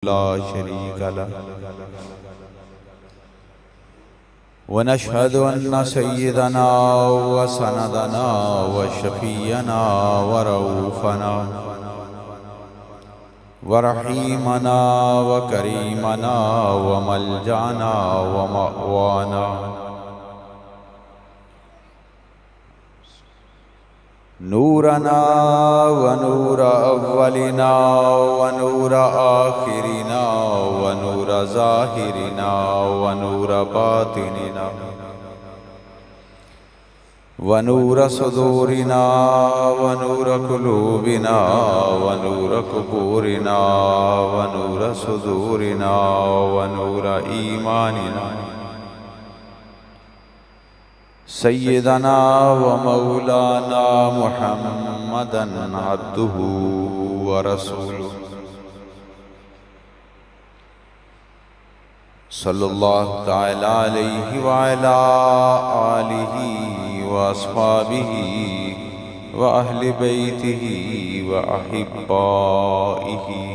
ला शरीक लह व नशहदु अन्न सय्यदना व सनदना व शफीयना व रऊफना व रहीमना व करीमना व मलजाना व मअवाना नूरना व नूर अव्वलिना व नूर आखिरिना व नूर ज़ाहिरिना व नूर बातिनिना व नूर सुदूरिना व नूर कुलूबिना व नूर कुबूरिना व नूर सुदूरिना व नूर ईमानिना सय्यदना व मौलाना मुहम्मदन अब्दुहु व रसूलुहु सल्लल्लाहु तआला अलैहि व अला आलिहि व अस्हाबिहि व अहलि बैतिहि व अहिब्बाइहि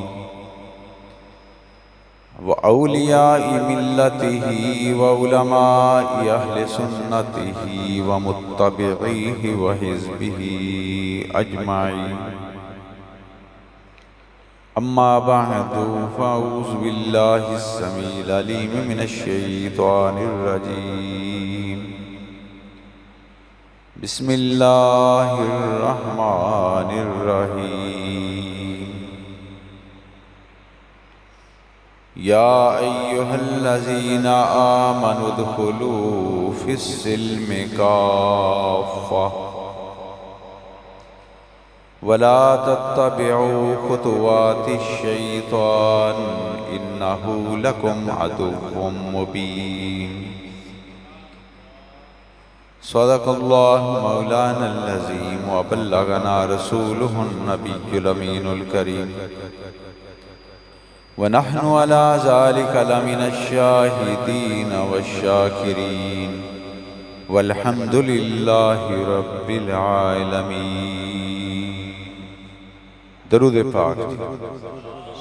व औलियाइ मिल्लतिहि व उलमाइ अहले सुन्नतिहि व मुत्तबिईहि व हिज़्बिहि अजमाईन। अम्मा बअदु फ़अऊज़ु बिल्लाहिस समीइल अलीम मिनश शैतानिर रजीम। बिस्मिल्लाहिर रहमानिर रहीम। या अय्युहल्लज़ीना आमनु उद्खुलू फ़िस्सिल्मि काफ़्फ़ा वला तत्तबिऊ खुतुवातिश शैतान इन्नहु लकुम अदुव्वुम मुबीन। सदक़ल्लाहु मौलानल अज़ीम व बल्लगना रसूलुहुन नबियुल अमीनुल करीम व नहनु अला ज़ालिका लमिनश शाहिदीन वश्शाकिरीन वल्हम्दुलिल्लाहि रब्बिल आलमीन। दरूद पाक।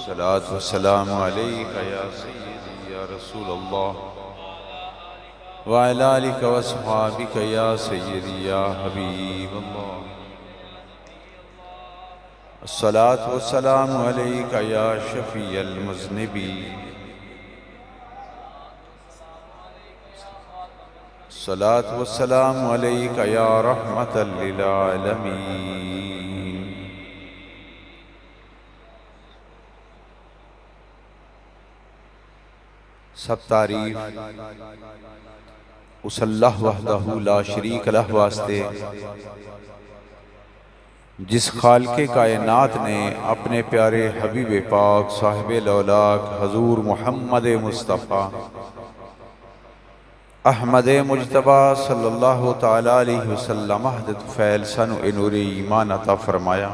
सलात व सलाम अलैका या सय्यदी या रसूल अल्लाह व अला आलिका व अस्हाबिका या सय्यदी या हबीब अल्लाह। अस्सलातु वस्सलामु अलैका या शफ़ीअल मुज़निबीन। अस्सलातु वस्सलामु अलैका या रहमतल लिल आलमीन। सब तारीफ उस अल्लाह वहदहू ला शरीक लह वास्ते जिस खालिक़े कायनात ने अपने प्यारे हबीब पाक साहिब लौलाक हजूर मोहम्मद मुस्तफ़ा अहमद मुज्तबा सल्लल्लाहु तआला अलैहि वसल्लम अहदत फ़ैल सन ए नूर ईमान अता फरमाया।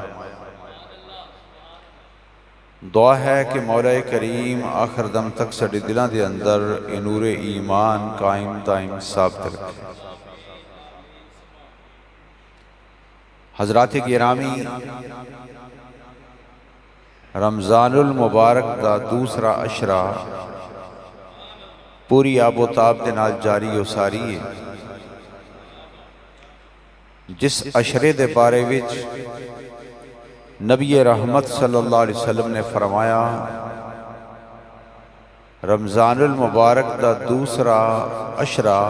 दुआ है कि मौला करीम आखिर दम तक साडे दिलों के अंदर ए नूर ईमान कायम दायम साबित रखे। हज़रात गिरामी, रमज़ानुल मुबारक का दूसरा अशरा पूरी आबोताब के नाल जारी उसारी है। जिस अशरे के बारे विच नबी रहमत सल्लल्लाहु अलैहि वसल्लम ने फरमाया रमज़ानुल मुबारक का दूसरा अशरा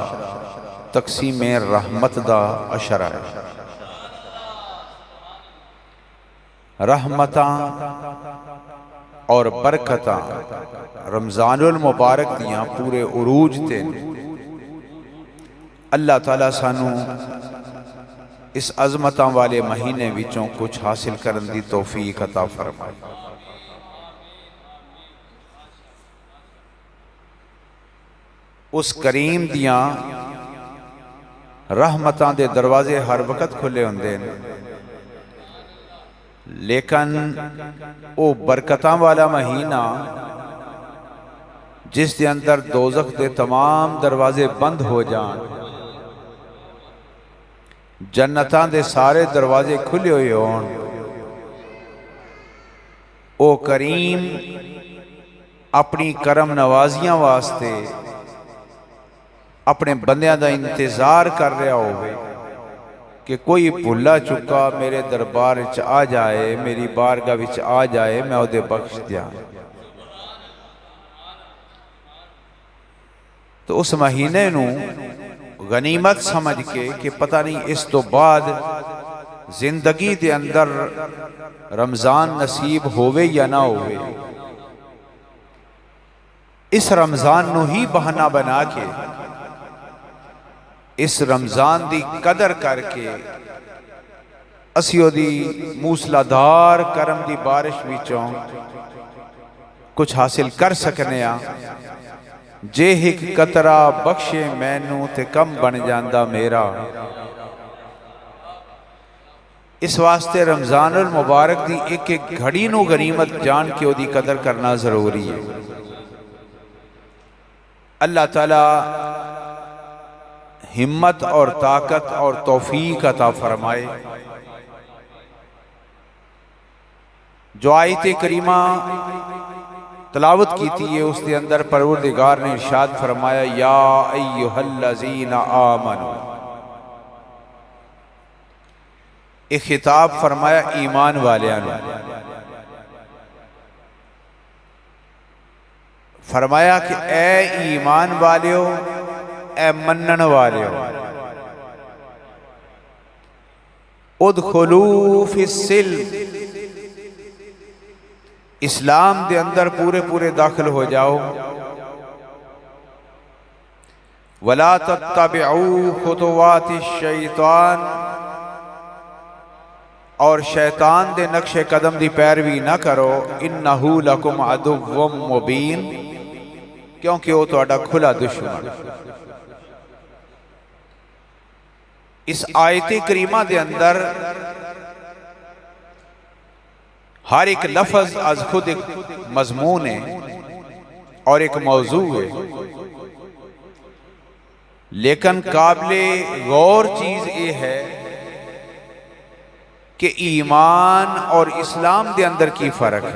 तक़सीम रहमत का अशरा है। रहमतां और बरकतां रमज़ानुल मुबारक दियां पूरे उरूज ते अल्लाह ताला सानू इस अज़मतां वाले महीने विचों कुछ हासिल करने की तौफीक अता फरमाए। उस करीम दियां रहमतां दे दरवाजे हर वक्त खुले होंदे ने, लेकिन वो बरकतां वाला महीना जिस दे अंदर दोज़ख के तमाम दरवाजे बंद हो जान, जन्नतां दे सारे दरवाजे खुले हुए होन, ओ करीम अपनी करम नवाजियां वास्ते अपने बंदियां दा इंतजार कर रहा होवे कि कोई भुला चुका मेरे दरबार विच आ जाए, मेरी बारगाह विच आ जाए, मैं उहदे बख्श दियां। तो उस महीने नूं गनीमत समझ के कि पता नहीं इस तो बाद जिंदगी दे अंदर रमजान नसीब होवे या ना होवे, इस रमजान नूं ही बहाना बना के, इस रमजान दी कदर करके असीं ओदी मूसलाधार करम दी बारिश विचों कुछ हासिल कर सकने आ। जे एक कतरा बख्शे मैनू ते कम बन जांदा मेरा। इस वास्ते रमजानुल मुबारक दी एक एक घड़ी नू गनीमत जान के ओदी कदर करना जरूरी है। अल्लाह ताला हिम्मत और ताकत और तौफीक अता फरमाए। जो आयत करीमा तलावत की थी है उसके अंदर परवरदिगार ने इरशाद फरमाया, या अय्युहल्लज़ीना आमनू, एक खिताब फरमाया ईमान वालियां नूं। फरमाया कि ए ईमान वालियो, ए मनन वालियो, उदखुलू फिस्सिल्म, इस्लाम के अंदर पूरे पूरे दाखिल हो जाओ। वला तत्तबिऊ खुतुवाति शैतान, और शैतान दे नक्शे कदम दी पैरवी ना करो। इन्नहु लकुम अदुव्वुम मुबीन, क्योंकि वो तुहाडा खुला दुश्मन। इस आयत करीमा दे अंदर हर एक लफ्ज आज खुद एक मजमून है और एक मौजू है, लेकिन काबिले गौर चीज ये है कि ईमान और इस्लाम के अंदर की फर्क है।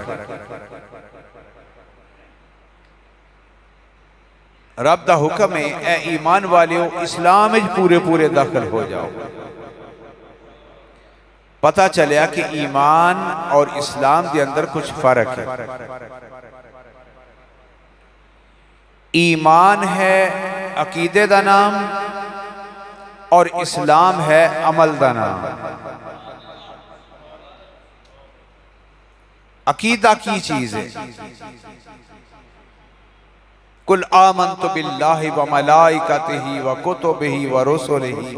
रब दा हुक्म है, ए ईमान वालियो इस्लाम में पूरे पूरे दाखिल हो जाओ। पता चलिया कि ईमान और इस्लाम के अंदर कुछ फर्क है। ईमान है अकीदे का नाम और इस्लाम है अमल का नाम। अकीदा की चीज है, कुल आमन्तु बिल्लाहि व मलाइकतिही व कुतुबिही व रुसुलिही।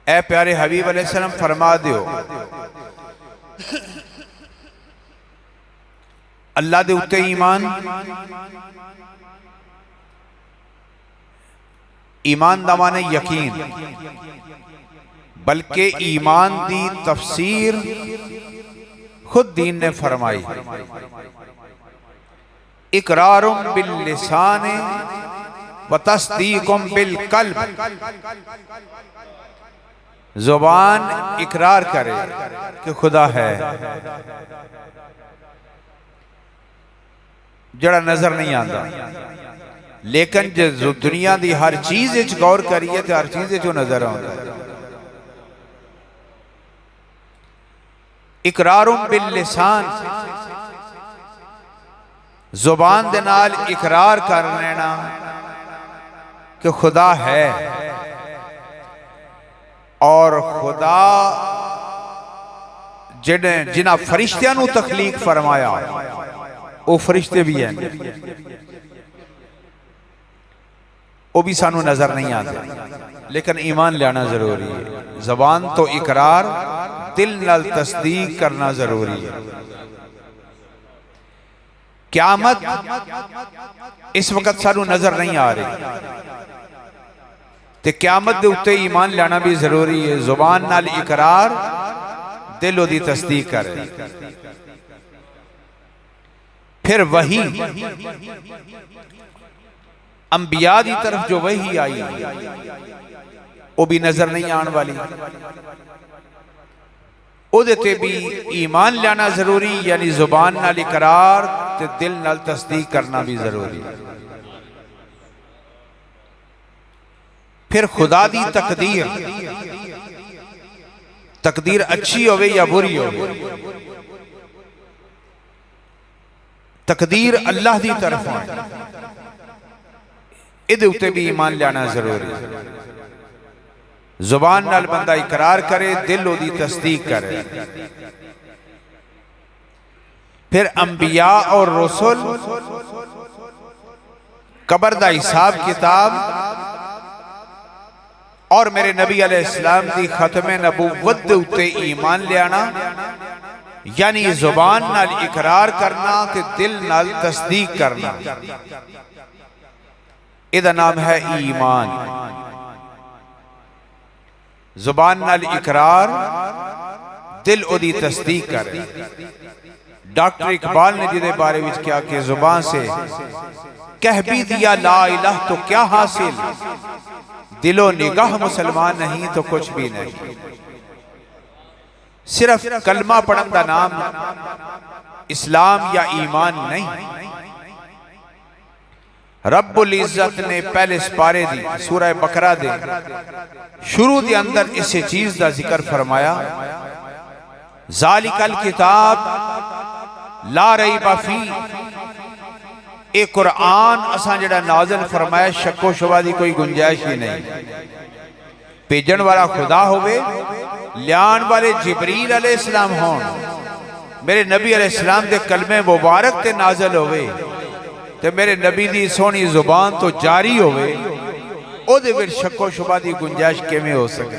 ए प्यारे हबीब अलैहिस्सलाम फरमा दियो, अल्लाह दे उत्ते ईमान, ईमान दा माने यकीन, बल्कि ईमान दी तफसीर खुद दीन ने फरमाई। इकरारुम बिल लिसान व तस्दीकुम बिल कल्ब, जुबान इकरार करे कि खुदा है, जड़ा नजर नहीं आता, लेकिन जो दुनिया की हर चीज गौर करिए तो हर चीज जो नजर आता है। इकरारुम बिल लिसान, जुबान दे नाल इकरार कर लेना कि खुदा है, और खुदा जिन्हां फरिश्तियां नूं तखलीक फरमाया वो फरिश्ते भी हैं, वो भी सानू नजर नहीं आते, लेकिन ईमान लाना जरूरी है। जबान तो इकरार, दिल नाल तस्दीक करना जरूरी है। क़यामत इस वक्त सानू नजर नहीं आ रही, ते क़यामत दे उत्ते ईमान लाना भी जरूरी है। जुबान नाल इकरार, दिल ओदी तस्दीक करे। फिर वही अंबिया की तरफ जो वही आई वो भी नजर नहीं आने वाली। उहदे ते भी ईमान लाना जरूरी, यानी जुबान नाल इकरार ते दिल नाल तस्दीक करना भी जरूरी। फिर खुदा दी तकदीर, तकदीर अच्छी होवे या बुरी होवे, तकदीर अल्लाह दी तरफों है, इहदे उत्ते भी ईमान लाना जरूरी है। जुबान नाल बंदा इकरार करे, दिल ओदी तस्दीक करे। फिर अंबिया और रसूल, कबर दा हिसाब किताब और मेरे नबी अलैहिस्सलाम दी खत्मे नबुव्वत दे उत्ते ईमान लियाना, यानी जुबान नाल इकरार करना ते दिल नाल तस्दीक करना, इहदा नाम है ईमान। जुबान नाल इकरार, दिल ओदी तस्दीक करे। डॉक्टर इकबाल ने जिहदे बारे में क्या कि जुबान से कह भी दिया ला इलाह तो क्या हासिल, दिलो निगाह मुसलमान नहीं तो कुछ भी नहीं। सिर्फ कलमा पढ़न का नाम इस्लाम या ईमान नहीं। रब्बुल इज्जत ने पहले सिपारे दी सूरह बकरा दे शुरू के अंदर इस चीज का जिक्र फरमाया, ज़ालिकल किताब ला रैब फी, ए कुरान असा जड़ा नाज़िल फरमाया शक्को शुबा दी कोई गुंजाइश ही नहीं। भेजन वाला खुदा होवे, लियान वाले जिबरील अलैहिस्सलाम होन, मेरे नबी अलैहिस्सलाम दे कलमे मुबारक ते नाज़िल होवे ते मेरे नबी दी सोहनी जुबान तो जारी होवे, ओदे विच शक्को शुबा दी गुंजाइश किवें हो सके।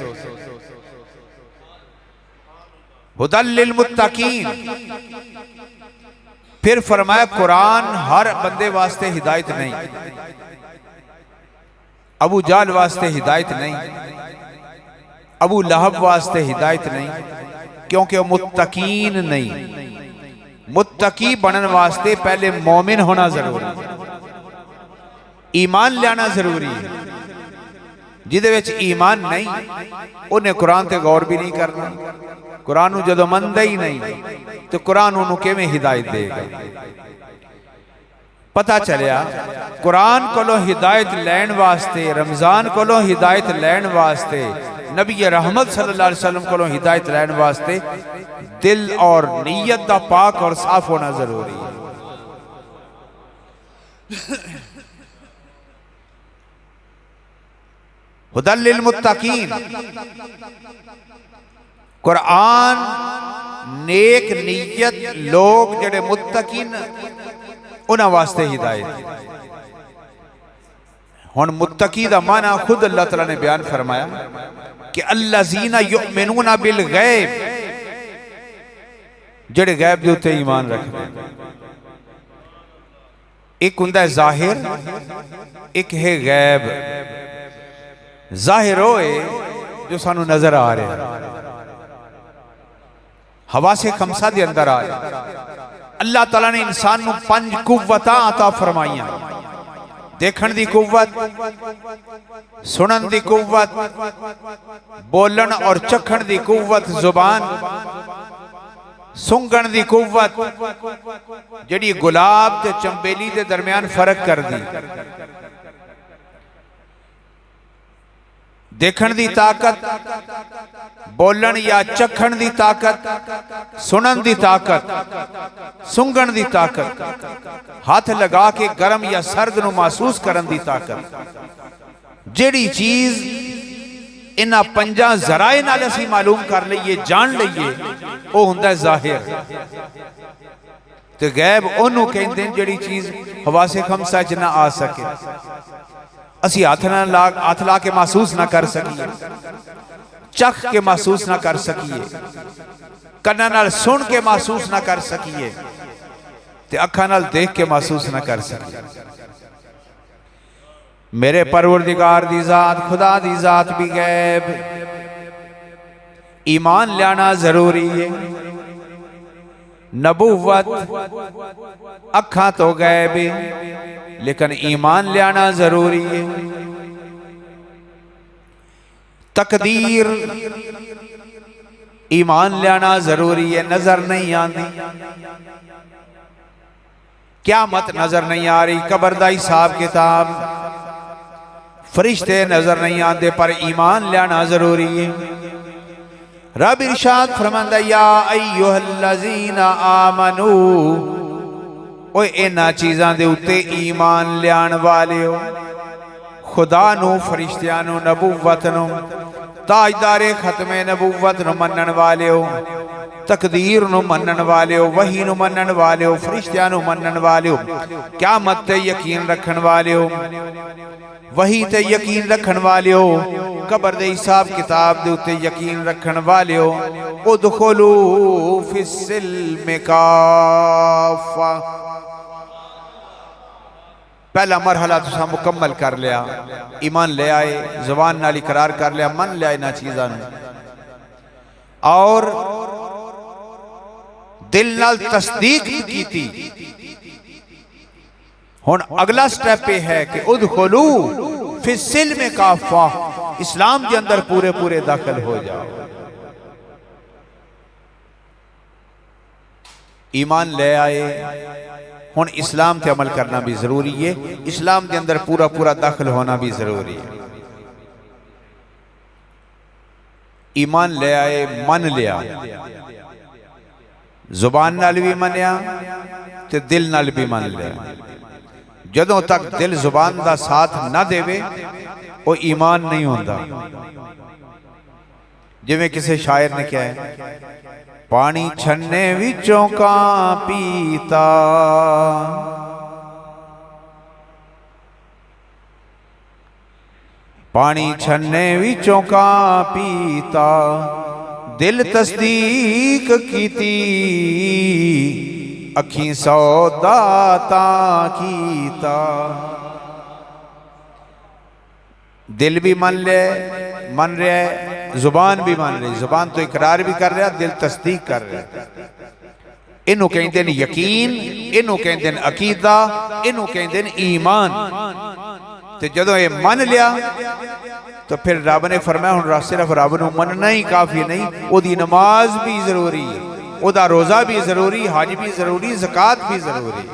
हुदल लिल मुत्तकीन, फिर फरमाया कुरान हर बंदे वास्ते हिदायत नहीं, अबू जाल वास्ते हिदायत नहीं, अबू लहब वास्ते हिदायत नहीं, क्योंकि वो मुत्तकीन नहीं। मुत्तकी बनने वास्ते पहले मोमिन होना जरूरी, ईमान लाना जरूरी है। जिदे विच ईमान नहीं उन्हें कुरान ते गौर भी नहीं करना, कुरान जदों मनदा ही नहीं तो कुरान उन्होंने किवें हिदायत देगा। पता चलिया कुरान कोलों हिदायत लैन वास्ते, रमजान कोलों हिदायत लैन वास्ते, नबी रहमत सल्लल्लाहु अलैहि वसल्लम कोलों हिदायत लैन वास्ते दिल और नीयत दा पाक और साफ होना जरूरी है। हुदल लिल मुत्तकीन, कुरान नेक नीयत लोग जड़े मुत्तकीन उन्हां वास्ते हिदायत। हुण मुत्तकी दा माना खुद अल्लाह तआला ने बयान फरमाया कि अल्लज़ीना युमिनूना बिल गैब, जड़े गैब दे उत्ते ईमान रखदे। एक हुंदा है जाहिर, एक है गैब। जाहिर होए जो सानू नजर आ रहा, हवा से खमसा दे अंदर आ रहा। अल्लाह तआला ने इंसान नू 5 कुव्वतां अता फरमाइयां, देखण दी कुव्वत, सुनन दी कुव्वत, बोलन और चखण दी कुव्वत जुबान, सुंघण दी कुव्वत जड़ी गुलाब ते चंबेली दे दरमियान फर्क कर दी, देखण दी ताकत, बोलन या चखण दी ताकत, सुनन दी ताकत, सुंघण दी ताकत, हाथ लगा के गर्म या सर्द नू महसूस करन दी ताकत। जेड़ी चीज इन्हां 5 जराए नाल असीं मालूम कर लईए, जान लईए, वो हुंदा है जाहिर। ते गैब ओनू कहंदे जेड़ी चीज हवा से खमसा च ना आ सके, असी हाथ ला के महसूस ना कर सकिए, चख के महसूस ना कर सकिए, कन्ना नाल सुन के महसूस ना कर सकिए, ते अखा नाल देख के महसूस ना कर सकिए। मेरे परवरदिगार दी जात, खुदा दी जात भी गैब। ईमान लाना जरूरी है। नबुव्वत अखा तो गैब, लेकिन ईमान लाना जरूरी है। तकदीर ईमान लियाना जरूरी है। नजर नहीं आती, क़यामत नजर नहीं आ रही, कबर दा हिसाब किताब, फरिश्ते नजर नहीं आते, पर ईमान लियाना जरूरी है। रब इरशाद फरमांदा या अय्युहल्लज़ीना आमनू, ओए इन्हां चीज़ां दे उत्ते ईमान लियाण वालिओ, खुदा नू, फरिश्तियां नू, नबूवत नू, ताजदारे खत्मे नबूवत नू मनन वालिओ, तकदीर नू मनन वालिओ, वही नू मनन वालिओ, फरिश्तियां नू मनन वालिओ, क़यामत ते यकीन रखन वालिओ, वही ते यकीन रखन वालिओ, कबर दे हिसाब किताब दे उत्ते यकीन रखन वालिओ, उदखुलू फिस्सिल्मि काफ़ा। पहला मरहला तुसा मुकम्मल कर लिया, ईमान ले आए, ज़ुबान नाल इकरार कर लिया, मन लिया इन्हां चीज़ां नूं, और दिल नाल तस्दीक भी कीती। हुण अगला स्टेप यह है कि उदखुलू फिस्सिल्मि काफ़ा, इस्लाम के अंदर पूरे पूरे दाखिल हो जाओ। ईमान ले आए, हुण इस्लाम पे अमल करना भी जरूरी है, इस्लाम के अंदर पूरा पूरा दाखिल होना भी जरूरी है। ईमान ले आए, मन लिया, जुबान नाल भी मनिया ते दिल नाल भी मन लिया। जदों तक दिल जुबान का साथ ना देवे वो ईमान नहीं होता। जिवें किसी शायर ने कहा है, पानी छन्ने विचों का पीता, पानी छन्ने विचों का पीता, दिल तस्दीक कीती, अखी सौदा ता कीता। दिल भी मन रहा है, जुबान भी मान रही, जुबान तो इकरार भी कर रहा, दिल तस्दीक कर रहा। इनू कहते हैं यकीन, इनू कहते हैं अकीदा, इनू कहते हैं ईमान। तो जदों ये मन लिया तो फिर रब ने फरमाया हुण सिर्फ रब नूं मनना ही काफ़ी नहीं, ओदी नमाज भी जरूरी है, ओदा रोज़ा भी जरूरी, हज भी जरूरी, ज़कात भी जरूरी।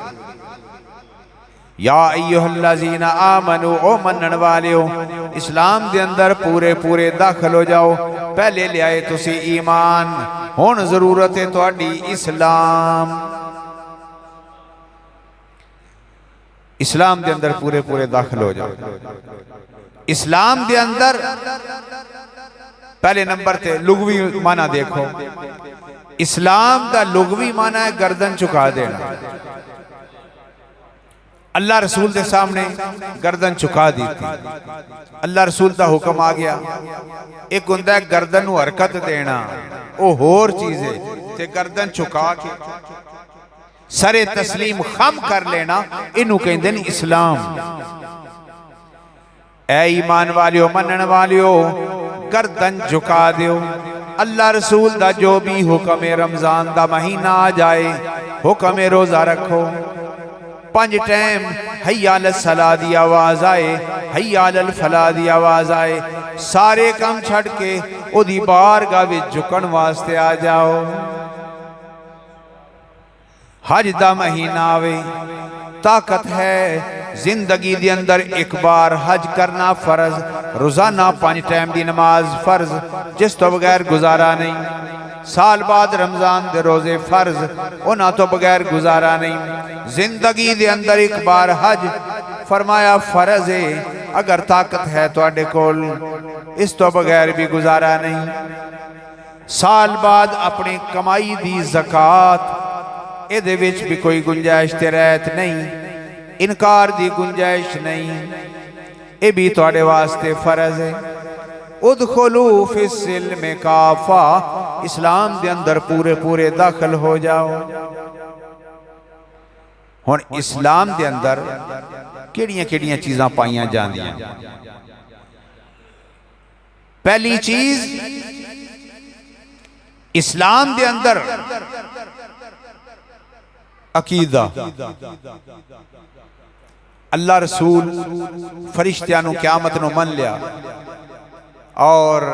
या अय्युहल्लज़ीना आमनू, ओ मनन वालिओ, इस्लाम के अंदर पूरे पूरे दाखिल हो जाओ। पहले ले आए तुसी ईमान, हुण जरूरत है तुहाडी इस्लाम। इस्लाम के अंदर पूरे पूरे दाखिल हो जाओ। इस्लाम के अंदर पहले नंबर ते लुगवी माना देखो। इस्लाम का लुगवी माना है गर्दन झुका देना। अल्लाह रसूल के सामने गर्दन झुका दी थी, अल्लाह रसूल का हुक्म आ गया। एक हुंदा है गर्दन नूं हरकत देना, वो होर चीज है, ते गर्दन झुका के सरे तस्लीम खम कर लेना, इनू कहंदे ने इस्लाम। ऐ ईमान वालियो, मनन वालियो, गर्दन झुका दियो। अल्लाह रसूल दा जो भी हुक्म है, रमजान दा महीना आ जाए, हुक्म है रोजा रखो, 5 टाइम हय्या अल सलाह दी आवाज आए, हय्या अल फलाह दी आवाज आए, सारे काम छड़ के ओदी बारगाह विच झुकण वास्ते आ जाओ। हज दा महीना आवे, ताकत है जिंदगी दे अंदर एक बार हज करना फर्ज, रोजाना 5 टाइम दी नमाज फर्ज, जिस तो बगैर गुजारा नहीं। साल बाद रमजान दे रोजे फर्ज, उन्हां तो बगैर गुजारा नहीं। जिंदगी दे अंदर एक बार हज फरमाया फर्ज है, अगर ताकत है तुहाडे कोल, इस तो बगैर भी गुजारा नहीं। साल बाद अपनी कमाई दी ज़कात, इहदे विच भी कोई गुंजाइश ते रहत नहीं, इनकार दी गुंजाइश नहीं, ये भी तुहाडे वास्ते फर्ज है। उदखुलू फिस्सिल्मि काफ़ा, इस्लाम के अंदर पूरे पूरे दाखिल हो जाओ। हुण इस्लाम के अंदर केड़ियां केड़ियां चीज़ां पाईयां जांदियां। पहली चीज, इस्लाम के अंदर अकीदा। अल्लाह रसूल फरिश्तियां नूं क़यामत नूं मन लिया और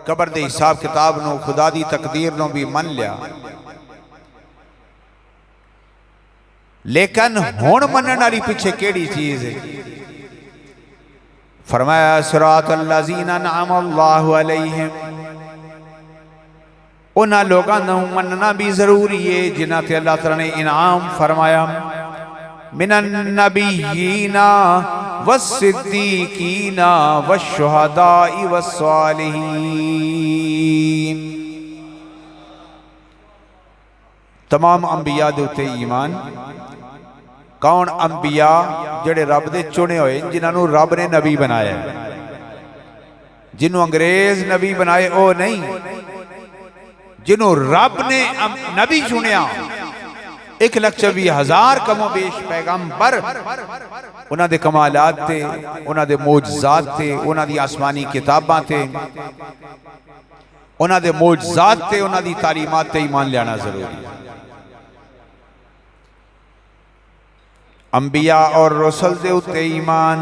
कबर दे हिसाब किताब नूं खुदा दी तकदीर नूं भी मन लिया, लेकिन हुण मनण वाली पिछे केड़ी चीज है? फरमाया सिरातल लज़ीना अनअम अल्लाहु अलैहिम, उन्हां लोगां नूं मनना भी जरूरी है जिन्हां ते अल्लाह तआला ने इनाम फरमाया, मिनन नबिय्यीना वस्सिद्दीकीना वश्शुहदाई वस्सालिहीन। तमाम अंबिया दे उत्ते ईमान। कौन अंबिया? जेड़े रब दे चुने होए, जिन्होंने रब ने नबी बनाया। जिन्हों अंग्रेज नबी बनाए ओ नहीं, जिन्हों रब ने नबी चुनिया। 1,24,000 कमो बेश पैगंबर, उन्हां दे कमालात थे, उन्हां दे मोजज़ात थे, उन्हां दी आसमानी किताबां थे, उन्हां दे मोजज़ात थे, उन्हां दी तालीमात ते ईमान लियाना जरूरी है। अंबिया और रसूल दे उत्ते ईमान।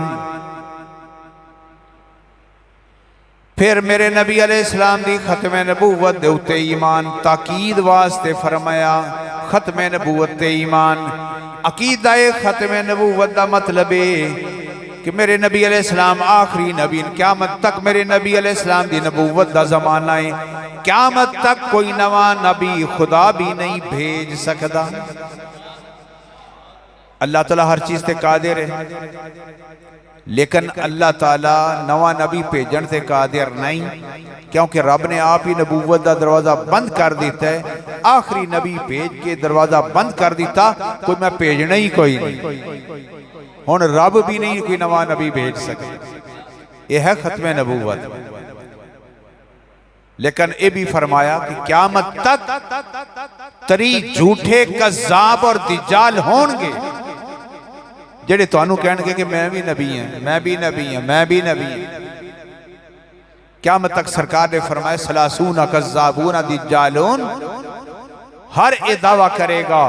फिर मेरे नबी अलैहिस्सलाम दी खत्म नबूवत दे उत्ते ईमान। ताकीद वास्ते फरमाया खत्म नबूवत ते ईमान। अकीदा खत्म नबूवत दा मतलब है कि मेरे नबी अलैहिस्सलाम आखिरी नबी, क़यामत तक मेरे नबी अलैहिस्सलाम दी नबूवत दा जमाना है। क़यामत तक कोई नवा नबी खुदा भी नहीं भेज सकता। अल्लाह ताला हर चीज ते कादिर है, लेकिन अल्लाह ताला नवा नबी भेजन से कादिर नहीं, क्योंकि रब ने आप ही नबूवत का दरवाजा बंद कर दिता है। आखिरी नबी भेज के दरवाजा बंद कर दिता, कोई मैं भेजना ही कोई नहीं। हुण रब भी नहीं कोई नवा नबी भेज सके। यह है खत्म नबूवत। लेकिन यह भी फरमाया कि क़यामत तक तरी झूठे कज़्ज़ाब और दिज्जाल होंगे, जेड़े तुहानू कहणगे कि मैं भी नबी हां, मैं भी नबी हां, मैं भी नबी हां। क़यामत तक सरकार ने फरमाया सलासूना कज़्ज़ाबूना दिज्जालून, हर ये दावा करेगा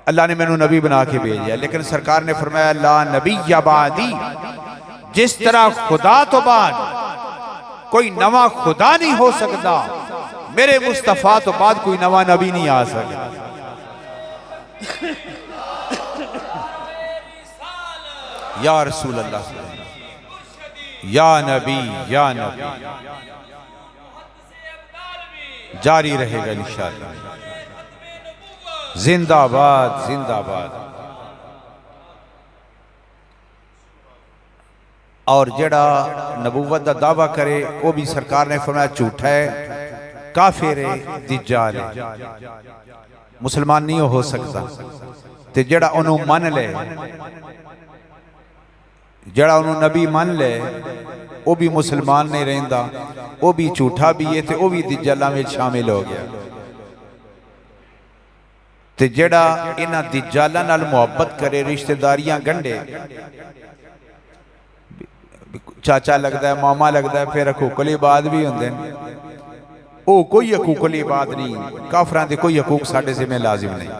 अल्लाह ने मैनू नबी बना के भेजा। लेकिन सरकार ने फरमाया ला नबिय्या बादी, जिस तरह खुदा तो बाद कोई नवा खुदा नहीं हो सकता, मेरे मुस्तफा तो बाद कोई नवा नबी नहीं आ सकता। या रसूल अल्लाह, या नबी, या नबी, जारी रहेगा इंशाअल्लाह। जिंदाबाद, जिंदाबाद। और जड़ा नबूवत का दावा करे वो भी सरकार ने फरमाया झूठा है, काफिर है, दिज्जाल है, मुसलमान नहीं हो सकता। ते जड़ा उन्होंने मन ले, जड़ा उन्होंने नबी मन ले, वो भी मुसलमान नहीं रहिंदा, वो भी झूठा भी है, वो भी दिज्जालां में शामिल हो गया। ते जड़ा इन्हां दिज्जालां नाल मुहब्बत करे, रिश्तेदारियां गंढे, चाचा लगता है, मामा लगता है, फिर हकूकल इबाद भी होंदे ने। ओ कोई हकूकल इबाद नहीं, काफरां दे कोई हकूक साडे जिम्मे लाजिम नहीं।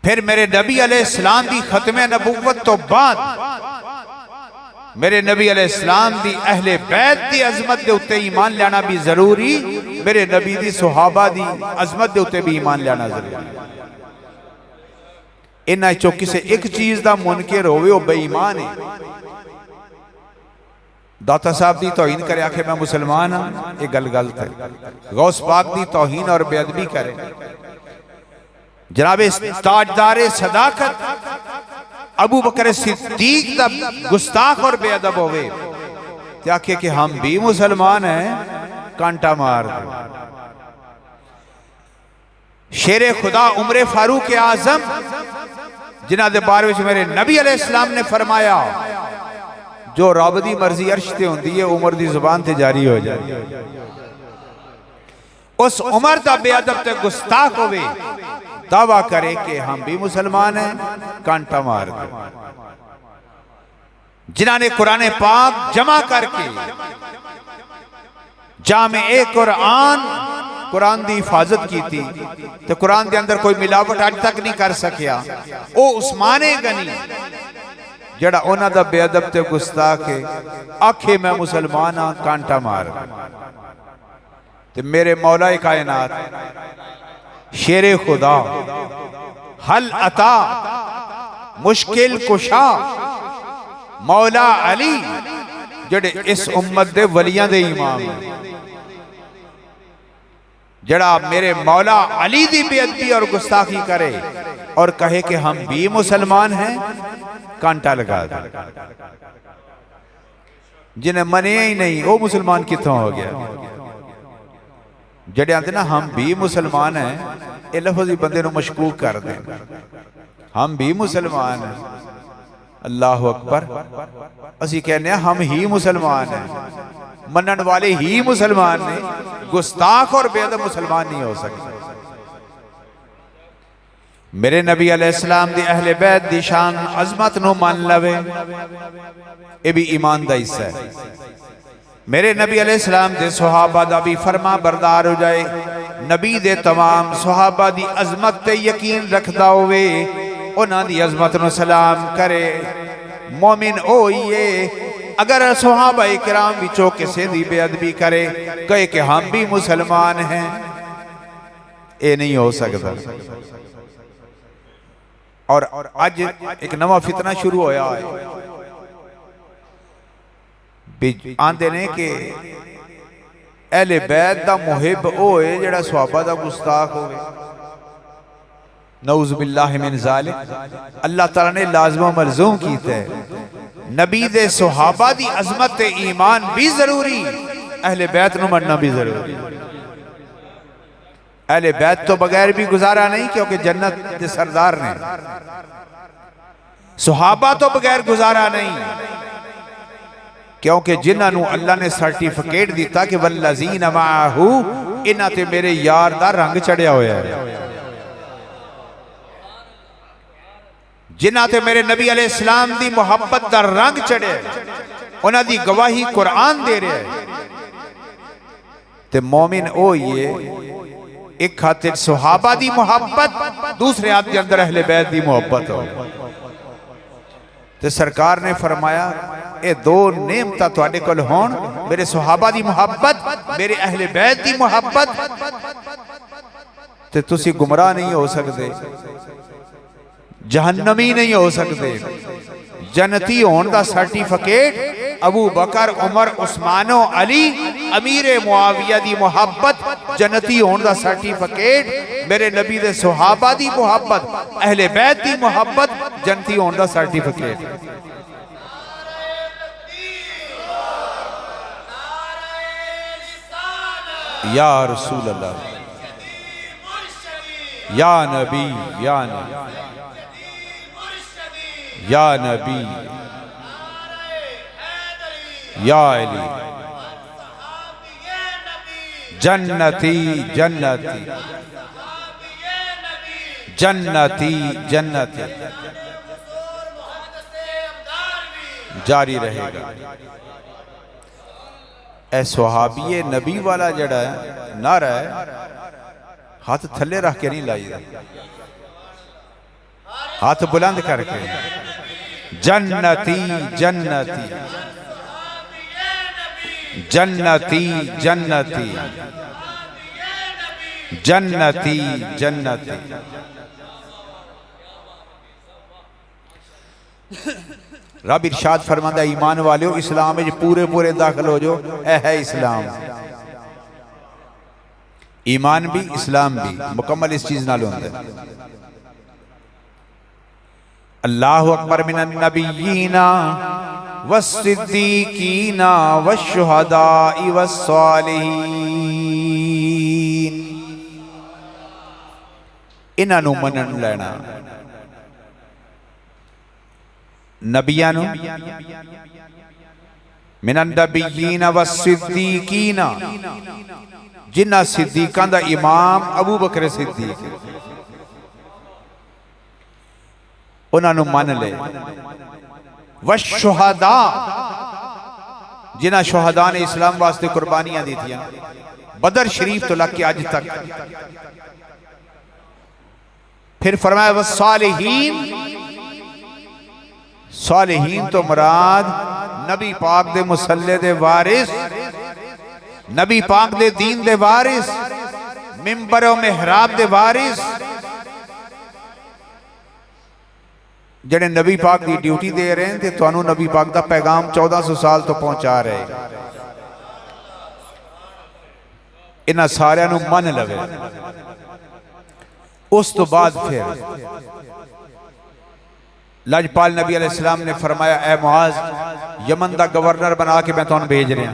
फिर मेरे नबी अलैहिस्सलाम दी खत्म नबूवत तो बाद मेरे नबी अलैहिस्सलाम दी अहले बैत दी अजमत दे उत्ते ईमान लाना भी जरूरी, मेरे नबी दी सुहाबा दी अजमत दे उत्ते भी ईमान लाना जरूरी। इन्हां चों किसी एक चीज का मुनकिर होवे वो बेईमान है। दाता साहब की तौहीन करे, आखे मैं मुसलमान हाँ, ये गल गलत है। गौस पाक की तौहीन और बेअदबी करे, जनाबे ताजदारे सदाकत अबू बकर सिद्दीक दा गुस्ताख और बेअदब होवे ते आखे कि हम भी मुसलमान हैं, कांटा मार दो। शेरे खुदा उमरे फारूक आजम जिन्हां दे बारे में मेरे नबी अलैहिस्सलाम ने फरमाया जो रब दी मर्जी अर्श ते होंदी है, उमर दी जुबान ते जारी हो जाए। उस उमर दा बेअदब ते गुस्ताख होवे, दावा करे कि हम भी मुसलमान हैं, कांटा मार दे। जिन्हां ने कुरान पाक जमा करके जामे कुरान कुरान की हिफाजत की थी, तो कुरान के अंदर कोई मिलावट आज तक नहीं कर सकिया। ओ उस्माने गनी जड़ा उन्हां दा बेअदब ते गुस्ताख है आखे मैं मुसलमान हाँ कांटा मार ते मेरे मौला कायनात शेरे खुदा हल अता मुश्किल कुशा मौला अली जड़े इस उम्मत दे वलियां दे इमाम जड़ा मेरे मौला अली दी बेअदबी और गुस्ताखी करे और कहे कि हम भी मुसलमान हैं, कांटा लगा दे। जिन्हें मने ही नहीं वो मुसलमान कितों हो गया। जड़े आते ना हम भी मुसलमान हैं, ये लफ्ज़ ही बंदे नूं मशकूक कर दे। हम भी मुसलमान हैं, अल्लाह अकबर। असी कहने हम ही मुसलमान हैं, मनन वाले ही मुसलमान ने, गुस्ताख और बेअदब मुसलमान नहीं हो सकते। मेरे नबी अलैहिस्सलाम दी अहले बैत दी शान अजमत नूं मान लवे, ये भी ईमान दा हिस्सा है। मेरे नबी अलैहिस्सलाम दे सुहाबा दा भी फरमा बरदार हो जाए, नबी दे तमाम सुहाबा दी अजमत ते यकीन रखदा होवे, उन्हां दी अजमत नूं सलाम करे। मोमिन ओ ये अगर सुहाबा इकराम विचों किसी दी बेअदबी करे, कहे कि हम भी मुसलमान हैं, ये नहीं हो सकता। और आज एक नवा फितना शुरू होया है, आंदे ने कि अहले बैत दा मुहिब होए जेड़ा सहाबा दा गुस्ताख होवे। नऊज़ बिल्लाहि मिन ज़ालिक। अल्लाह ताला ने लाज़िम मलज़ूम कीता है, नबी दे सहाबा दी अजमत ते ईमान भी जरूरी, अहले बैत नूं मनना भी जरूरी। अहले बैत तो बगैर भी गुजारा नहीं, क्योंकि जन्नत के सरदार ने। सहाबा तो बगैर गुजारा नहीं, क्योंकि जिन्होंने अल्लाह ने सर्टिफिकेट दिता कि वल्लज़ीना माअहू, इन्हां ते मेरे यार दा रंग चढ़िया होया है। जिन्हां ते मेरे नबी अलैहिस्सलाम दी मुहब्बत दा रंग चढ़े, उन्हां दी गवाही कुरान दे रहा है। ते मोमिन ओ ये एक खातिर सुहाबा दी मोहब्बत, दूसरे हाथ के अंदर अहले बैत दी मोहब्बत हो। ते सरकार ने फरमाया ये दो नेमता तुहाडे कोल होण, मेरे सुहाबा दी मोहब्बत, मेरे अहले बैत दी मोहब्बत, ते तुसी गुमराह नहीं हो सकते, जहन्नमी नहीं हो सकते। जन्नती होने का सर्टिफिकेट अबू बकर, उमर, उस्मानो, अली, अमीर मुआविया दी मोहब्बत, जन्नती होने का सर्टिफिकेट मेरे नबी दे सुहाबा दी मोहब्बत, अहले बैत दी मोहब्बत, जन्नती होने का सर्टिफिकेट। या रसूल अल्लाह, या नबी, या नबी, या नबी, या अली, जन्नती जन्नती, जन्नती जन्नती जारी रहेगा। ए सुहाबी नबी वाला जड़ा नारा है, हाथ थले रख के नहीं लाइदा, हाथ बुलंद करके, जन्नती जन्नती, जन्नती जन्नती, जन्नती जन्नती। रब इरशाद फरमांदा, ईमान वालियो इस्लाम में पूरे पूरे दाखिल हो जो, ए है इस्लाम। ईमान भी इस्लाम भी मुकम्मल इस चीज नाल होंदा है। अल्लाहु अकबर मिनन नबिय्यीना वस्सिद्दीकीना वश्शुहदाई वस्सालिहीन। इन्हां नूं मनन लेना, नबियां नूं, मिनन नबिय्यीना वस्सिद्दीकीना, जिन्हां सिद्दीकां दा इमाम अबू बकर सिद्दीक, उन्होंने मन ले। वशुहदा, जिन्हां शुहदा ने इस्लाम वास्ते कुर्बानियां दी थी, बदर शरीफ तो लग के अज तक। फिर फरमाया वस्सालिहीन, सालिहीन तो मुराद नबी पाक दे मुसल्ले दे वारिस, नबी पाक दे दीन दे वारिस, मिंबर और मेहराब दे वारिस, जड़े नबी पाक की ड्यूटी दे रहे हैं, तो नबी पाक का पैगाम 1400 साल तो पहुंचा रहे। इन्हां सारियां नूं मन लवे। उस तो बाद फिर लजपाल नबी अलैहिस्सलाम ने फरमाया, ए मुआज, यमन का गवर्नर बना के मैं तुहानूं भेज रहा,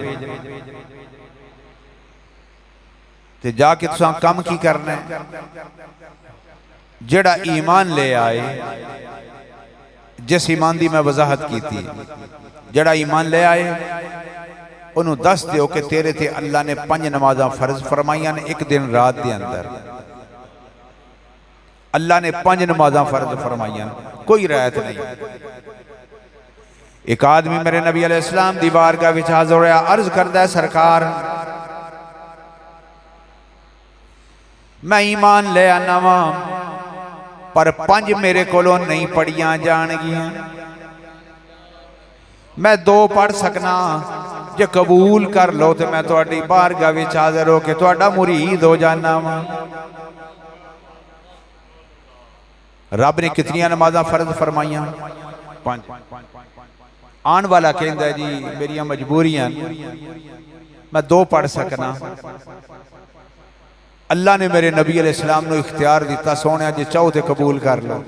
ते जाके तुसां काम की करना है? जेड़ा ईमान ले आए, जिस ईमान की मैं वजाहत की थी, जेड़ा ईमान ले आए उन्होंने दस दियो कि तेरे ते अल्लाह ने 5 नमाज़ां फर्ज फरमाइयां ने एक दिन रात के अंदर। अल्लाह ने 5 नमाज़ां फर्ज फरमाइयां, कोई रायत नहीं। एक आदमी मेरे नबी अलैहिस्सलाम दी बारगाह विच हाज़िर होया, अर्ज करदा है, सरकार मैं ईमान ले आना वा, पर 5 मेरे कोलों नहीं पढ़ियां जाणगियां, मैं 2 पढ़ सकना, जे कबूल कर लो तो मैं तुहाडी बारगाह विच हाज़िर हो के तुहाडा मुरीद हो जाना वा। रब ने कितनी नमाज़ां फर्ज फरमाइयां? 5। आने वाला कहता है, जी मेरिया मजबूरियां, मैं 2 पढ़ सकना। अल्लाह ने मेरे नबी अलैहिस्सलाम नूं इख्तियार दिता, सोने जे चाहो तो कबूल कर लो।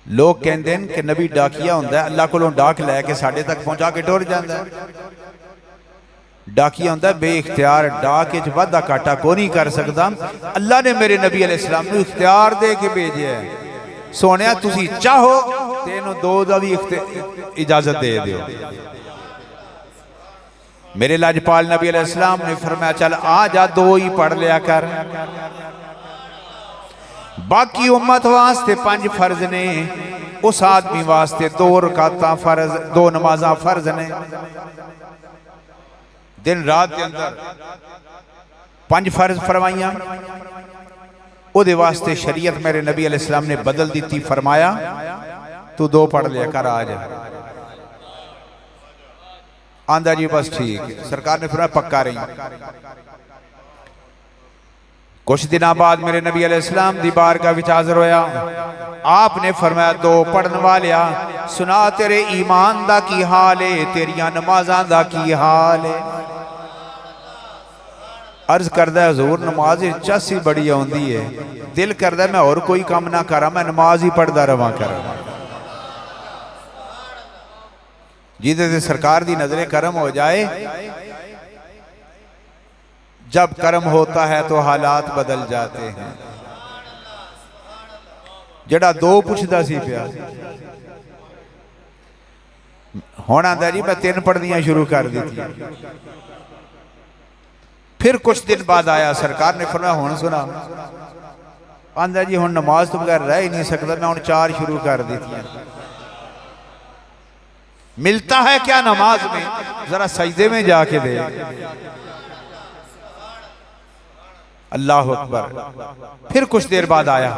लोग कहते हैं कि नबी डाकिया होंदा है, अल्लाह कोलों डाक लैके साढ़े तक पहुंचा के टुर जाता है। डाकिया होंदा बेइख्तियार, डाक विच वाधा घाटा कोई नहीं कर सकता। अल्लाह ने मेरे नबी अलैहिस्सलाम नूं इख्तियार दे के भेजे है, सोने तुसी चाहो तो इन्हूं 2 दा भी इजाजत दे दिओ। मेरे लाजपाल नबी अलैहिस्सलाम ने फरमाया, चल आ जा, 2 ही पढ़ लिया कर, बाकी उम्मत वास्ते 5 फर्ज ने, उस आदमी वास्ते 2 रकातां फर्ज, 2 नमाज़ां फर्ज ने। दिन रात के अंदर 5 फर्ज फरमाइयां, उहदे वास्ते शरीयत मेरे नबी अलैहिस्सलाम ने बदल दी, फरमाया तू 2 पढ़ लिया कर, आ जा। आंदा जी बस ठीक है, सरकार ने फरमाया पक्का रही। कुछ दिनों बाद मेरे नबी अलैहिस्सलाम दी बारगाह विच हाज़िर होया, आपने फरमाया 2 पढ़न वालिया, सुना तेरे ईमान दा की हाल है, तेरिया नमाज़ां दा की हाल है। अर्ज करदा है, हजूर नमाज चस ही बड़ी आउंदी है, दिल करदा मैं और कोई काम ना करा, मैं नमाज ही पढ़दा रहा करा। जिदे से सरकार दी नजरें करम हो जाए। जब कर्म होता है तो हालात बदल जाते हैं। जड़ा 2 पुछदा सी पिया, हुण आंदा जी मैं 3 पढ़नियां शुरू कर दी। फिर कुछ दिन बाद आया, सरकार ने फरमाया हुण सुना। आंदा जी हुण नमाज तो बगैर रह ही नहीं सकता, मैं हुण 4 शुरू कर दी। मिलता है क्या नमाज में? जरा सजदे में जाके दे। अल्लाह अकबर। फिर कुछ देर बाद आया,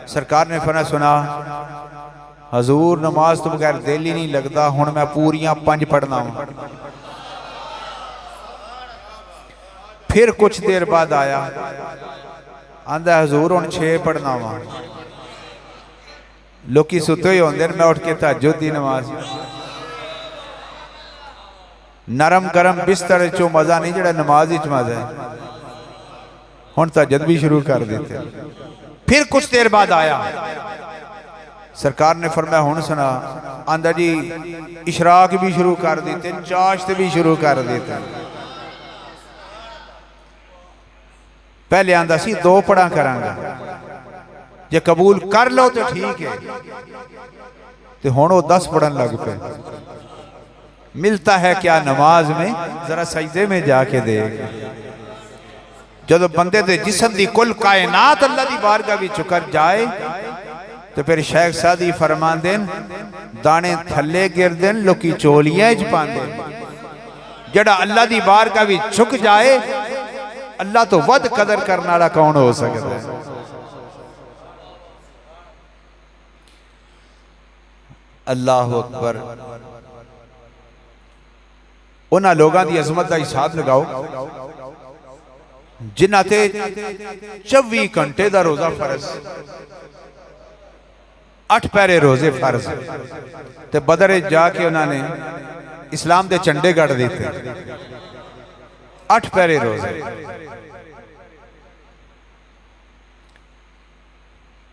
सरकार ने फरमाया सुना हजूर नमाज तो बगैर दिल ही नहीं लगता, हुण मैं पूरियां 5 पढ़ना वा। फिर कुछ देर बाद आया, आंदा हजूर हुण 6 पढ़ना वा। लोकी सुते ही होंदे, मैं उठ के तहज्जुद दी नमाज। नरम गरम बिस्तर चो मजा नहीं जड़ा नमाज विच मजा है। हुण तहज्जुद भी शुरू कर देते। फिर कुछ देर बाद आया, सरकार ने फरमाया हुण सुना। आंदा जी इशराक भी शुरू कर देते, चाश्त भी शुरू कर देते। पहले आंदा सी 2 पढ़ा करांगा, जे कबूल कर लो तो ठीक है, तो हुण वो 10 पढ़न लग पे। मिलता है क्या नमाज में? जरा सजदे में जाके देख। जब बंदे दे जिस्म दी कुल कायनात अल्लाह दी बारगाह विच कर जाए, तो फिर शेख सादी फरमांदे दाने थले गिरदे लोकी चोलियां च पांदे। जड़ा अल्लाह दी बारगाह विच झुक जाए, अल्लाह तो वध कदर करने वाला कौन हो सकता है? अल्लाह अकबर। उन्हां लोगों की अजमत का हिसाब लगाओ जिन्हां ते 24 घंटे का रोजा फर्ज, 8 पैरे रोजे फर्ज, ते बदर जाके उन्होंने इस्लाम के झंडे गढ़ दिते। 8 पैरे रोजे।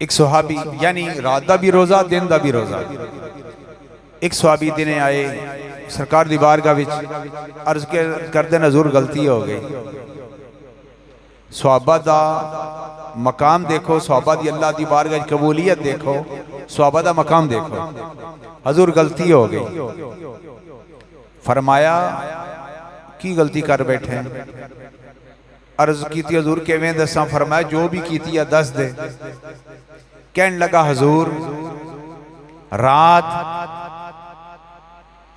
एक सुहाबी यानी रात का भी रोजा दिन का भी रोजा। एक सुहाबी दिने आए सरकार दी बारगाह विच अर्ज करते हजूर गलती हो गई। सुहाबा दा मकाम देखो, सुहाबा दी अल्लाह दी बारगाह च कबूलियत देखो, सुहाबा दा मकाम देखो। हजूर गलती हो गई। फरमाया की गलती कर बैठे? अर्ज की हजूर किवें दसां? फरमाया जो भी की दस दे। कहन लगा हजूर रात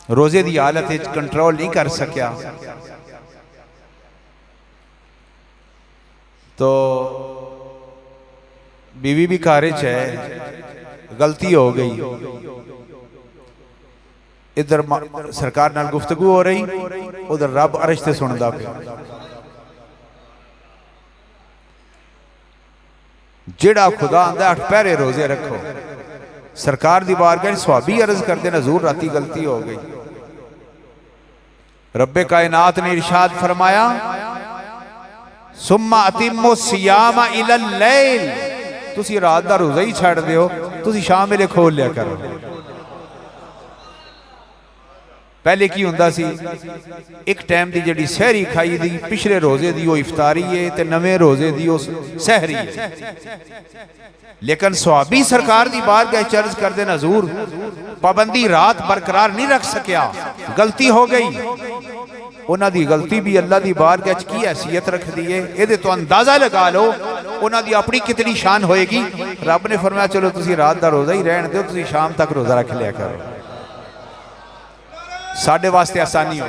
रोजे की हालत कंट्रोल नहीं कर सकिया तो बीवी भी घर है, गलती हो गई। इधर सरकार नाल गुफ्तगू हो रही, उधर रब अर्श ते सुनदा पिया। जेड़ा खुदा आंदा 8 पैरे रोजे रखो। सरकार दी बारगाह सुहाबी अर्ज करते हजूर राती गलती हो गई। रब्बे कायनात ने इरशाद फरमाया सुम्मा अतिम्मो सियामा इलल लैल, तुसी रात दा रोजा ही छड़ दियो, तुसी शाम वेले खोल लिया करो। पहले की हुंदा सी एक टाइम की जिहड़ी सहरी खाई दी पिछले रोजे दी वो इफ्तारी है ते नवे रोजे दी वो सहरी है। लेकिन सुहाबी सरकार दी बारगाह अर्ज करदे हजूर पाबंदी रात बरकरार नहीं रख सकिया, गलती हो गई। उन्हां दी गलती भी अल्लाह दी बारगाह च की हैसियत रखदी है, इहदे तो अंदाजा लगा लो उन्हां दी अपनी कितनी शान होएगी। रब ने फरमाया चलो तुसी रात दा रोजा ही रहन दो, तुसी शाम तक रोजा रख लिया करो, साडे वास्ते आसानी हो।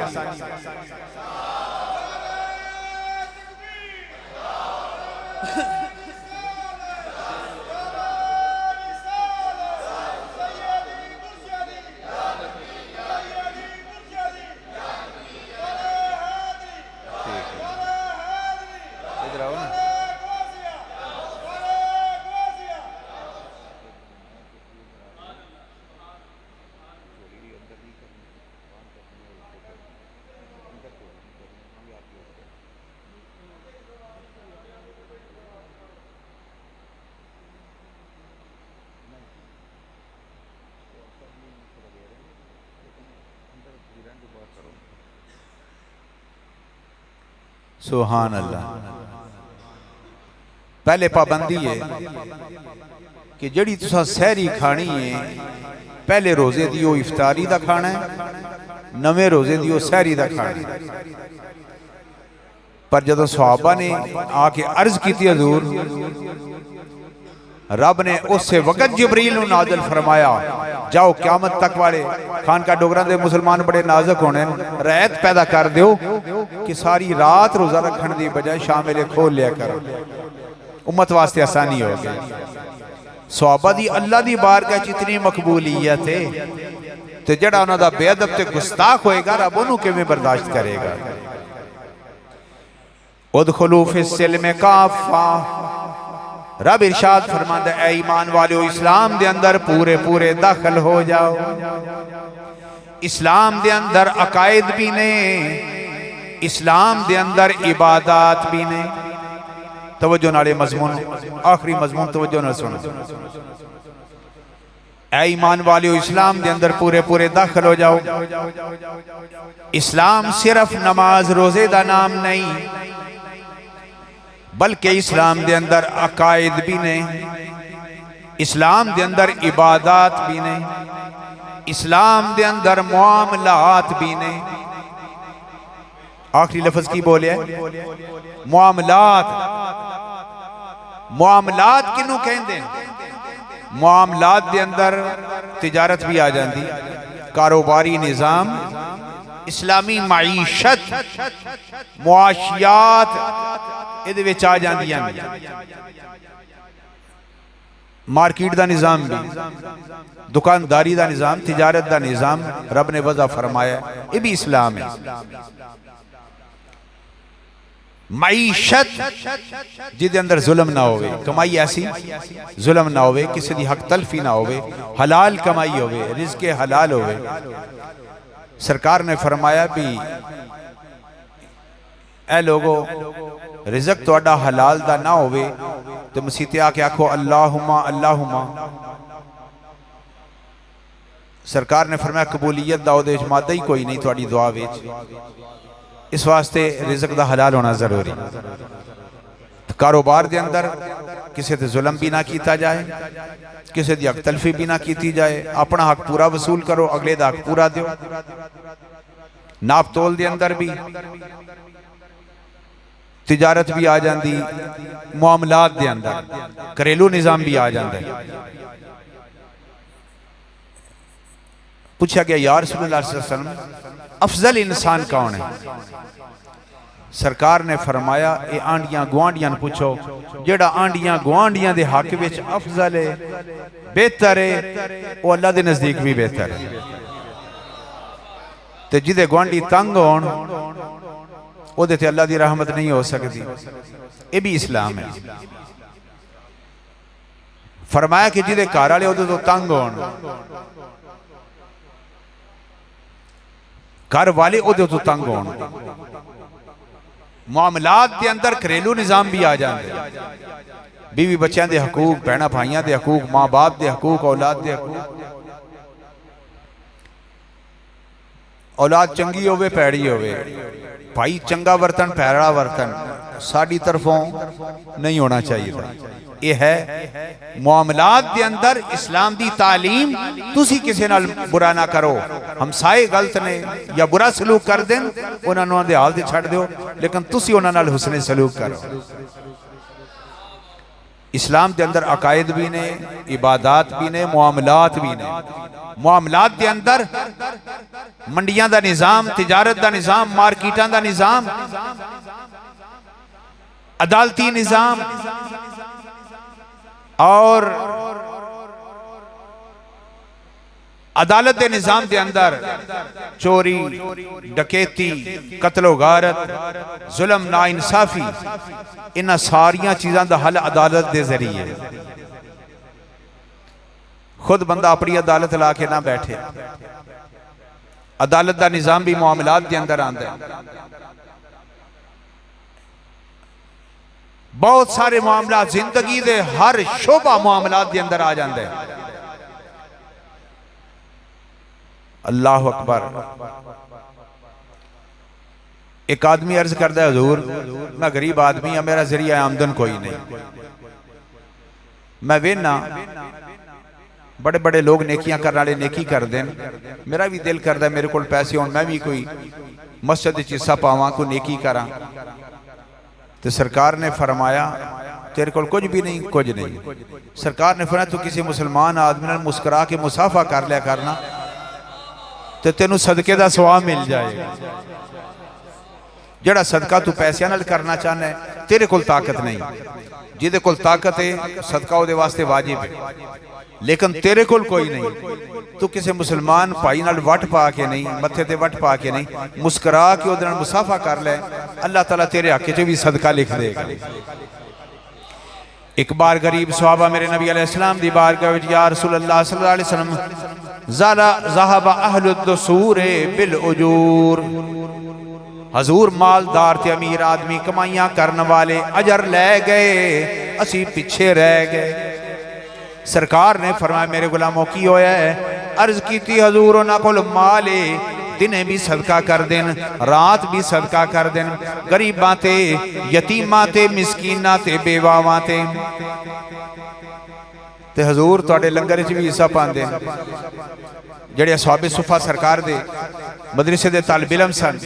सुभान अल्लाह। पहले पाबंदी है कि जड़ी तुसा सहरी खानी है पहले रोजे दी वो इफ्तारी दा खाना है, नवे रोजे दी वो सहरी दा खाना है। पर जदों सहाबा ने आके अर्ज की हजूर, रब ने उस वक्त जिब्रील नूं नाज़िल फरमाया जाओ क़यामत तक वाले खानका डोगरा दे मुसलमान बड़े नाजुक होने, रैत पैदा कर दो कि सारी रात रोजा रखने की बजाय शाम वेले खोल लिया करो, उम्मत वास्ते आसानी हो गई। सहाबा दी अल्लाह दी बारगाह च इतनी मकबूलियत है ते जेड़ा उन्हां दा बेअदब ते गुस्ताख होएगा रब उन्हूं किवें बर्दाश्त करेगा। उदखुलू फिस्सिल्म काफ़ा, रब इरशाद फरमांदा है ऐ ईमान वालों इस्लाम दे अंदर पूरे पूरे दाखिल हो जाओ। इस्लाम दे अंदर अकायद भी ने, इस्लाम दे अंदर इबादत भी ने। तवज्जो नाले मजमून, आखिरी मजमून तवज्जो नाल सुनो। ऐ ईमान वालों इस्लाम दे अंदर पूरे पूरे दाखिल हो जाओ। इस्लाम सिर्फ नमाज रोजे दा नाम नहीं, बल्कि इस्लाम दे अंदर अकायद भी ने, इस्लाम दे अंदर इबादत भी ने, इस्लाम दे अंदर मुआमलात भी ने। आखिरी लफ्ज की बोले मुआमलात। मुआमलात किनू कहंदे? मुआमलात दे अंदर तिजारत भी आ जाती, कारोबारी निज़ाम, इस्लामी माईशत, मुआशियात इहदे विच आ जांदियां। मार्केट का निज़ाम भी, दुकानदारी का निज़ाम, तिजारत का निज़ाम रब ने वज़ा फरमाया, ये भी इस्लाम है। मईशत जिदे अंदर जुल्म ना होवे, कमाई ऐसी जुल्म ना होवे, किसी की हक तलफी ना होवे, हलाल कमाई होवे, रिज़्क़े हलाल होवे। सरकार ने फरमाया भी ए लोगो रिज़्क़ तुहाडा हलाल दा ना होवे तो मसीते आके आखो अल्लाहुम्मा अल्लाहुम्मा। सरकार ने फरमाया कबूलियत दा उहदे विच मादा ही कोई नहीं तुहाडी दुआ विच, इस वास्ते रिज़्क़ दा हलाल होना जरूरी। कारोबार के अंदर किसी ते जुल्म भी ना किया जाए, किसी की हक तलफी भी ना की जाए, अपना हक पूरा वसूल करो, अगले का हक पूरा दो। नाप तोल के अंदर भी तिजारत भी आ जाती, मुआमलात के अंदर घरेलू निज़ाम भी आ जाता है। पूछा गया या रसूलुल्लाह सल्लल्लाहु अलैहि वसल्लम अफजल इंसान कौन है? सरकार ने फरमाया ये आंडियां गुआंढियां पूछो, जेड़ा आंडियां गुआंढियां दे हक विच अफजल है, बेहतर है, वो अल्लाह के नजदीक भी बेहतर है। ते जिदे गुआंढी तंग होण ओदे ते अल्लाह की रहमत नहीं हो सकती। ये भी इस्लाम है। फरमाया कि जिदे घर वाले ओदे तो तंग होण, घर वाले ओदे तो तंग होण, मामलात के अंदर घरेलू निज़ाम भी आ जाते, बीवी बच्चों के हकूक, भैन भाइयों के हकूक, माँ बाप के हकूक, औलाद के हकूक। औलाद चंगी होवे पैड़ी होवे, भाई चंगा वर्तन पैड़ा वर्तन साड़ी तरफों नहीं होना चाहिए था। यह है मुआमलात के अंदर इस्लाम की तालीम। तुसी किसी नाल बुरा ना करो, हमसाए गलत ने या बुरा सलूक कर देन, उन्होंने उन्हां दे हाल ते छड्ड दिओ, लेकिन तुसी उन्हां नाल हुस्ने सलूक करो। इस्लाम के अंदर अकायद भी ने, इबादात भी ने, मुआमलात भी ने। मुआमलात के अंदर मंडियां का निज़ाम, तिजारत का निज़ाम, मार्केटां का निज़ाम, अदालती निज़ाम और अदालत के निज़ाम के अंदर चोरी, डकैती, कत्लो गारत, जुल्म, नाइंसाफी, इन सारिया चीज़ों का हल अदालत के जरिए। खुद बंदा अपनी अदालत ला के ना बैठे, अदालत का निज़ाम भी मुआमलात के अंदर आता है। बहुत सारे मामला जिंदगी के हर शोभा मुआमलात के अंदर आ जाता है। अल्लाह अकबर। एक आदमी अर्ज करता है, हुजूर मैं गरीब आदमी हाँ, मेरा जरिया आमदन कोई नहीं। मैं वेना बड़े बड़े लोग नेकियां करने वाले नेकी कर देन, मेरा भी दिल करता है मेरे को पैसे हो, मैं भी कोई मस्जिद हिस्सा पावां, कोई नेकी करा। तो सरकार ने फरमाया तेरे को कुछ भी नहीं, कुछ नहीं। सरकार ने फरमाया तू किसी मुसलमान आदमी ने मुस्कुरा के मुसाफा कर लिया करना, तो तेनू सदके का सवाब मिल जाएगा। जड़ा सदका तू पैसों नाल करना चाहना है, तेरे को ताकत नहीं। जिदे कोल ताकत है सदका उहदे वास्ते वाजिब है, लेकिन तेरे कोल कोई नहीं। तू किसी मुसलमान भाई नाल वट पा के नहीं, मत्थे ते वट पा के नहीं, मुस्कुरा के उहदे नाल मुसाफा कर ले, अल्लाह ताला तेरे हक च भी सदका लिख देगा। एक बार गरीब सहाबा मेरे नबी अलैहिस्सलाम दी बारगाह विच या रसूलल्लाह सल्लल्लाहु अलैहि वसल्लम ज़हब अहलुद्दुसूर बिल उजूर, हजूर मालदार ते अमीर आदमी कमाइयां करने वाले अजर ले गए, असी पीछे रह गए। सरकार ने फरमाया मेरे गुलामों की होया है? अर्ज की हजूर उन्हां कोल माल है, दिने भी सदका कर देन, रात भी सदका कर देन, गरीबां ते, यतीमां ते, मिसकीनां ते, बेवावां ते। ते हजूर तुहाडे लंगर च भी हिस्सा पांदे ने। जेड़े असहाबे सुफा सरकार दे मदरसे दे तालिब इल्म सन,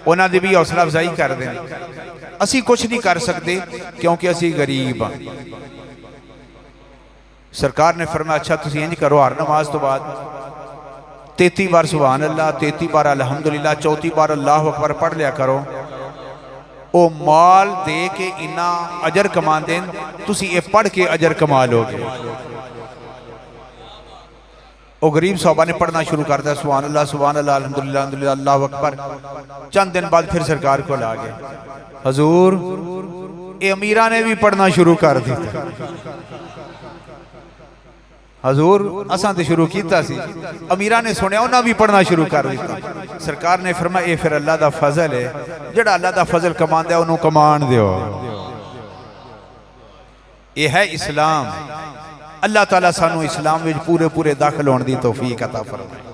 उन्हां दी भी हौसला अफजाई कर देन। असी कुछ नहीं कर सकते क्योंकि असी गरीब हाँ। सरकार ने फरमाया अच्छा तुसीं इंज करो, हर नमाज तो बाद 33 बार सुभान अल्लाह, 33 बार अल्हम्दुलिल्लाह, 34 बार अल्लाहु अकबर पढ़ लिया करो। वो माल दे के इन्ना अजर कमाते हैं, तुसी ये पढ़ के अजर कमा लोगे। वो गरीब साहबा ने पढ़ना शुरू कर दिया, सुभान अल्लाह अल्हम्दुलिल्लाह अल्हम्दुलिल्लाह अल्लाहु अकबर। चंद दिन बाद फिर सरकार को ला गए, हजूर ये अमीरा ने भी पढ़ना शुरू कर दिया। हजूर असां तो शुरू किया सी, अमीरा ने सुनिया उन्हें भी पढ़ना शुरू कर दिया। सरकार ने फरमाया ये फिर अल्लाह का फजल है, जेड़ा अल्लाह का फजल कमांदा है उन्होंने कमान दियो। ये है इस्लाम। अल्लाह ताला सानू इस्लाम में पूरे पूरे दाखिल होने की तौफीक अता फरमाए।